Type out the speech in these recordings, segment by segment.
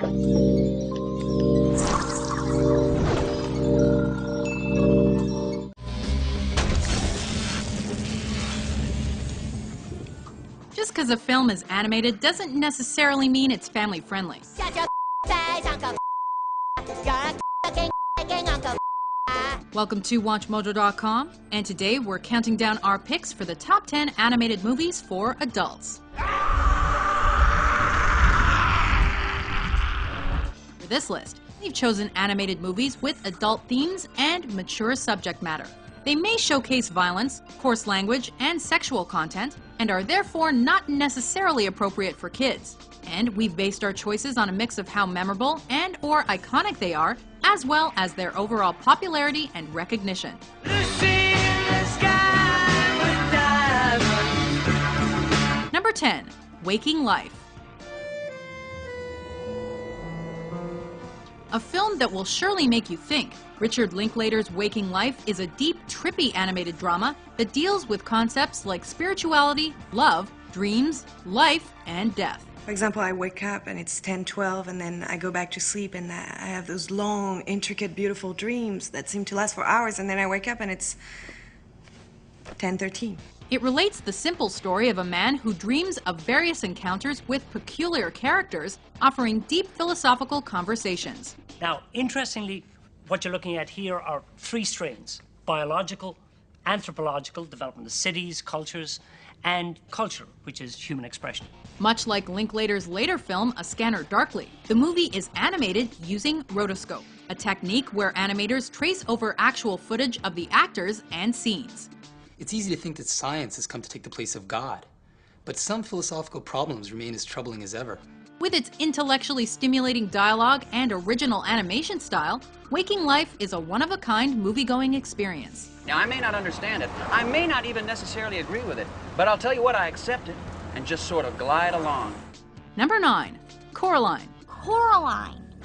Just because a film is animated doesn't necessarily mean it's family friendly. Welcome to WatchMojo.com, and today we're counting down our picks for the top 10 animated movies for adults. For this list, we've chosen animated movies with adult themes and mature subject matter. They may showcase violence, coarse language, and sexual content, and are therefore not necessarily appropriate for kids. And we've based our choices on a mix of how memorable and or iconic they are, as well as their overall popularity and recognition. Number 10. Waking Life. A film that will surely make you think. Richard Linklater's Waking Life is a deep, trippy animated drama that deals with concepts like spirituality, love, dreams, life, and death. For example, I wake up and it's 10:12, and then I go back to sleep and I have those long, intricate, beautiful dreams that seem to last for hours, and then I wake up and it's 10:13. It relates the simple story of a man who dreams of various encounters with peculiar characters, offering deep philosophical conversations. Now, interestingly, what you're looking at here are three strains: biological, anthropological, development of cities, cultures, and culture, which is human expression. Much like Linklater's later film, A Scanner Darkly, the movie is animated using rotoscope, a technique where animators trace over actual footage of the actors and scenes. It's easy to think that science has come to take the place of God, but some philosophical problems remain as troubling as ever. With its intellectually stimulating dialogue and original animation style, Waking Life is a one-of-a-kind movie-going experience. Now, I may not understand it. I may not even necessarily agree with it. But I'll tell you what, I accept it and just sort of glide along. Number 9. Coraline.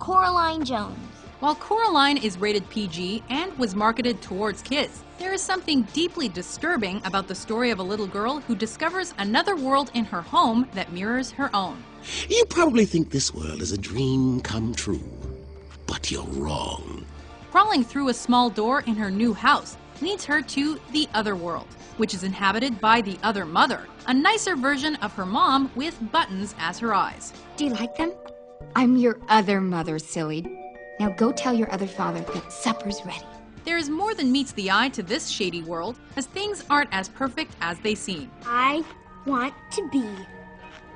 Coraline Jones. While Coraline is rated PG and was marketed towards kids, there is something deeply disturbing about the story of a little girl who discovers another world in her home that mirrors her own. You probably think this world is a dream come true, but you're wrong. Crawling through a small door in her new house leads her to the other world, which is inhabited by the other mother, a nicer version of her mom with buttons as her eyes. Do you like them? I'm your other mother, silly. Now go tell your other father that supper's ready. There is more than meets the eye to this shady world, as things aren't as perfect as they seem. I want to be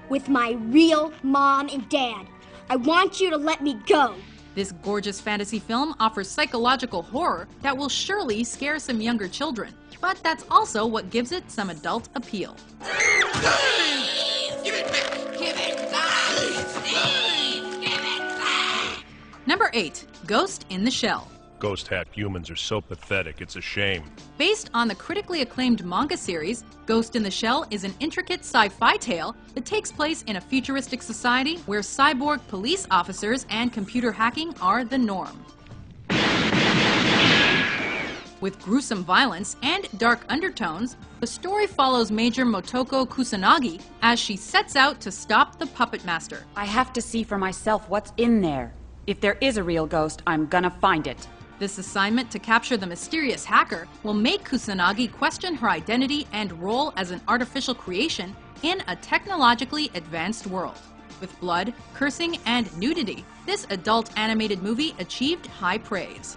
with my real mom and dad. I want you to let me go. This gorgeous fantasy film offers psychological horror that will surely scare some younger children, but that's also what gives it some adult appeal. Give it back! Give it back! Steve, give it back! Number 8. Ghost in the Shell. Ghost hat humans are so pathetic, it's a shame. Based on the critically acclaimed manga series, Ghost in the Shell is an intricate sci-fi tale that takes place in a futuristic society where cyborg police officers and computer hacking are the norm. With gruesome violence and dark undertones, the story follows Major Motoko Kusanagi as she sets out to stop the puppet master. I have to see for myself what's in there. If there is a real ghost, I'm gonna find it. This assignment to capture the mysterious hacker will make Kusanagi question her identity and role as an artificial creation in a technologically advanced world. With blood, cursing, and nudity, this adult animated movie achieved high praise.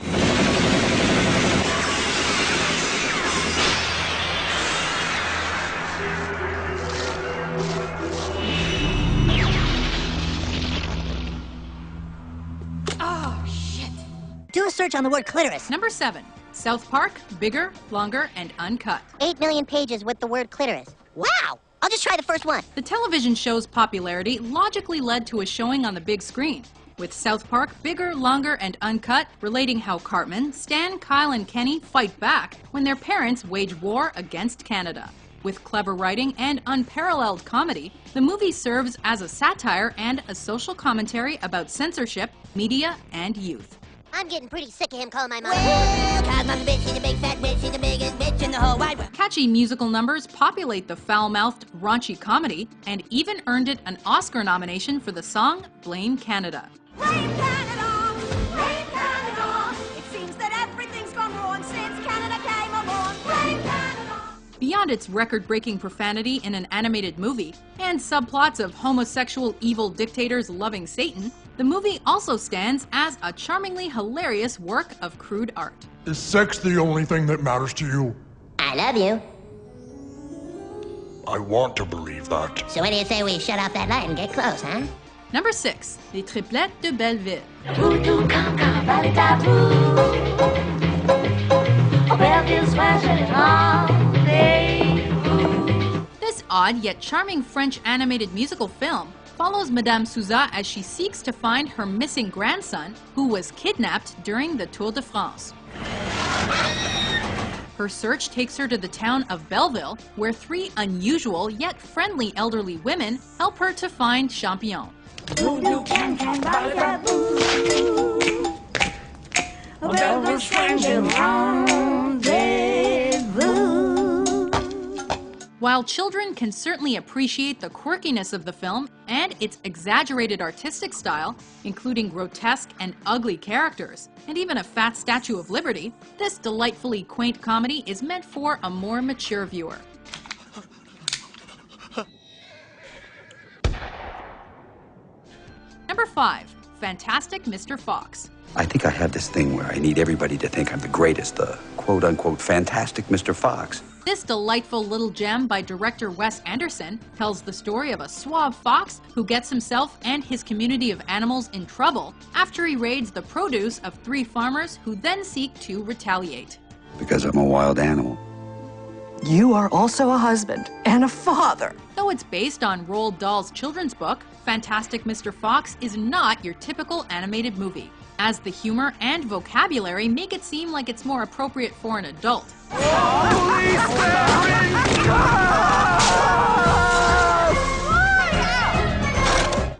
Do a search on the word clitoris. Number 7. South Park, Bigger, Longer, and Uncut. 8 million pages with the word clitoris. Wow! I'll just try the first one. The television show's popularity logically led to a showing on the big screen, with South Park, Bigger, Longer, and Uncut relating how Cartman, Stan, Kyle, and Kenny fight back when their parents wage war against Canada. With clever writing and unparalleled comedy, the movie serves as a satire and a social commentary about censorship, media, and youth. I'm getting pretty sick of him calling my mom. Well, 'cause I'm a bitch, she's a big fat witch, she's the biggest bitch in the whole wide world. Catchy musical numbers populate the foul-mouthed, raunchy comedy, and even earned it an Oscar nomination for the song Blame Canada. Blame Canada! Blame Canada! It seems that everything's gone wrong since Canada came along. Blame Canada! Beyond its record-breaking profanity in an animated movie, and subplots of homosexual evil dictators loving Satan, the movie also stands as a charmingly hilarious work of crude art. Is sex the only thing that matters to you? I love you. I want to believe that. So what do you say we shut off that light and get close, huh? Number 6, Les Triplettes de Belleville. This odd yet charming French animated musical film follows Madame Souza as she seeks to find her missing grandson, who was kidnapped during the Tour de France. Her search takes her to the town of Belleville, where 3 unusual yet friendly elderly women help her to find Champion. While children can certainly appreciate the quirkiness of the film and its exaggerated artistic style, including grotesque and ugly characters, and even a fat Statue of Liberty, this delightfully quaint comedy is meant for a more mature viewer. Number 5, Fantastic Mr. Fox. I think I have this thing where I need everybody to think I'm the greatest, the quote-unquote fantastic Mr. Fox. This delightful little gem by director Wes Anderson tells the story of a suave fox who gets himself and his community of animals in trouble after he raids the produce of 3 farmers who then seek to retaliate. Because I'm a wild animal. You are also a husband and a father. Though it's based on Roald Dahl's children's book, Fantastic Mr. Fox is not your typical animated movie, as the humor and vocabulary make it seem like it's more appropriate for an adult.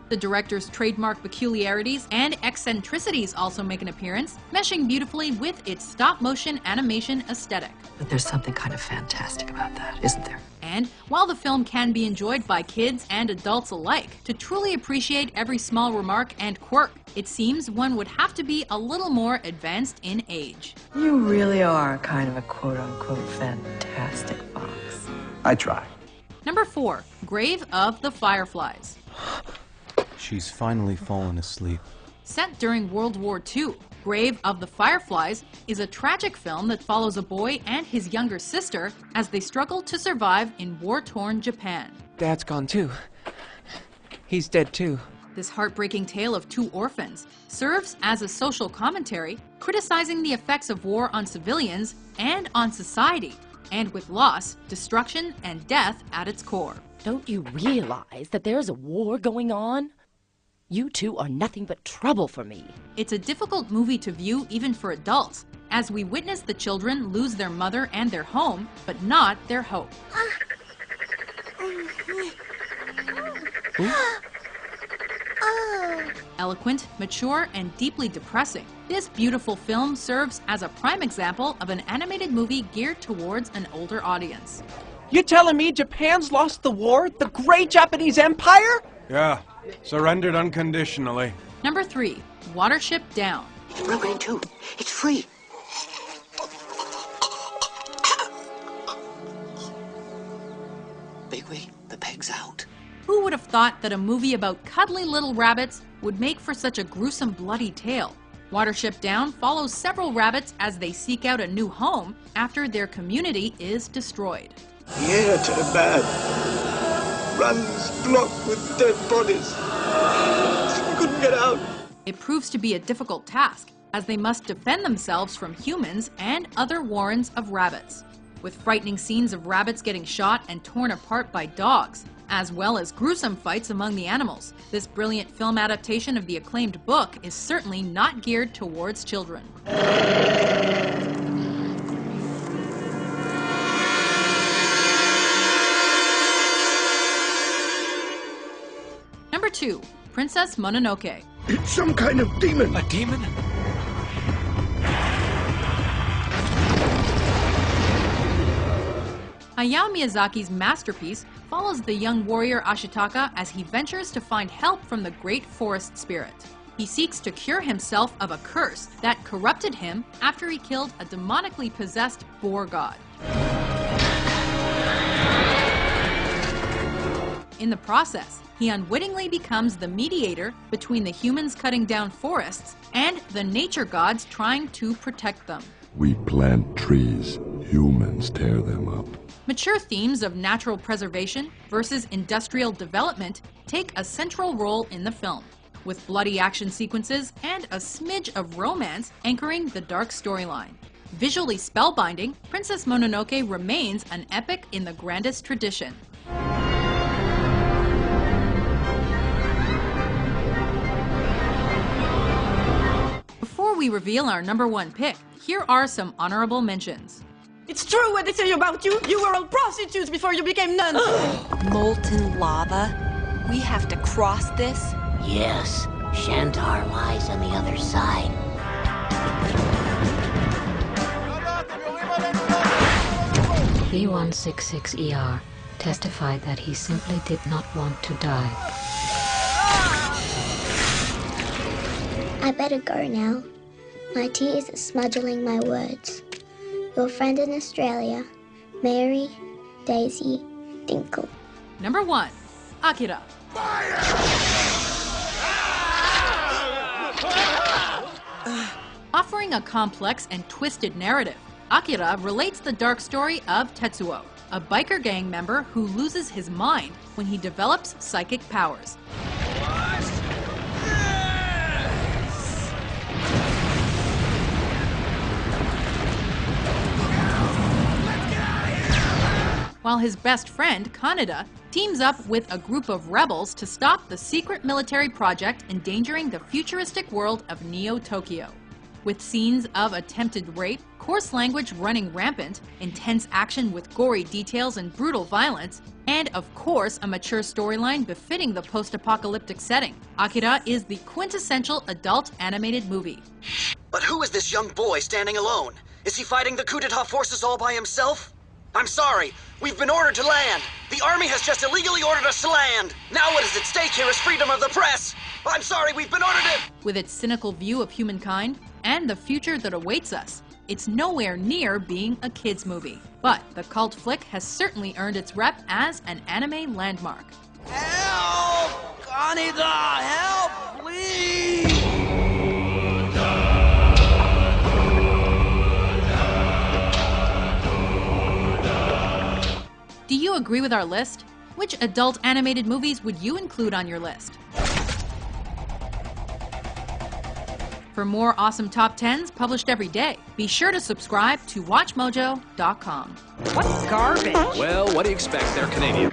The director's trademark peculiarities and eccentricities also make an appearance, meshing beautifully with its stop-motion animation aesthetic. But there's something kind of fantastic about that, isn't there? And while the film can be enjoyed by kids and adults alike, to truly appreciate every small remark and quirk, it seems one would have to be a little more advanced in age. You really are kind of a quote-unquote fantastic fox. I try. Number 4, Grave of the Fireflies. She's finally fallen asleep. Set during World War II, Grave of the Fireflies is a tragic film that follows a boy and his younger sister as they struggle to survive in war-torn Japan. Dad's gone too. He's dead too. This heartbreaking tale of 2 orphans serves as a social commentary, criticizing the effects of war on civilians and on society, and with loss, destruction, and death at its core. Don't you realize that there's a war going on? You 2 are nothing but trouble for me. It's a difficult movie to view even for adults, as we witness the children lose their mother and their home, but not their hope. Eloquent, mature, and deeply depressing, this beautiful film serves as a prime example of an animated movie geared towards an older audience. You telling me Japan's lost the war? The great Japanese Empire? Yeah, surrendered unconditionally. Number 3, Watership Down. It's broken in 2. It's free. Bigwig, the peg's out. Who would have thought that a movie about cuddly little rabbits would make for such a gruesome, bloody tale? Watership Down follows several rabbits as they seek out a new home after their community is destroyed. The air turned bad. Runs blocked with dead bodies. We couldn't get out. It proves to be a difficult task, as they must defend themselves from humans and other warrens of rabbits. With frightening scenes of rabbits getting shot and torn apart by dogs, as well as gruesome fights among the animals, this brilliant film adaptation of the acclaimed book is certainly not geared towards children. Number 2, Princess Mononoke. It's some kind of demon. A demon? Hayao Miyazaki's masterpiece follows the young warrior Ashitaka as he ventures to find help from the great forest spirit. He seeks to cure himself of a curse that corrupted him after he killed a demonically possessed boar god. In the process, he unwittingly becomes the mediator between the humans cutting down forests and the nature gods trying to protect them. We plant trees, humans tear them up. Mature themes of natural preservation versus industrial development take a central role in the film, with bloody action sequences and a smidge of romance anchoring the dark storyline. Visually spellbinding, Princess Mononoke remains an epic in the grandest tradition. Before we reveal our #1 pick, here are some honorable mentions. It's true what they say about you. You were all prostitutes before you became nuns. Molten lava? We have to cross this? Yes, Shantar lies on the other side. B166ER testified that he simply did not want to die. I better go now. My tears are smudging my words. Your friend in Australia, Mary Daisy Dinkle. #1, Akira. Offering a complex and twisted narrative, Akira relates the dark story of Tetsuo, a biker gang member who loses his mind when he develops psychic powers. While his best friend, Kaneda, teams up with a group of rebels to stop the secret military project endangering the futuristic world of Neo-Tokyo. With scenes of attempted rape, coarse language running rampant, intense action with gory details and brutal violence, and of course a mature storyline befitting the post-apocalyptic setting, Akira is the quintessential adult animated movie. But who is this young boy standing alone? Is he fighting the coup d'etat forces all by himself? I'm sorry, we've been ordered to land. The army has just illegally ordered us to land. Now what is at stake here is freedom of the press. I'm sorry, we've been ordered to... With its cynical view of humankind and the future that awaits us, it's nowhere near being a kids' movie. But the cult flick has certainly earned its rep as an anime landmark. Help! Kaneda, help, please! Do you agree with our list? Which adult animated movies would you include on your list? For more awesome top 10s published every day, be sure to subscribe to WatchMojo.com. What garbage! Well, what do you expect? They're Canadian.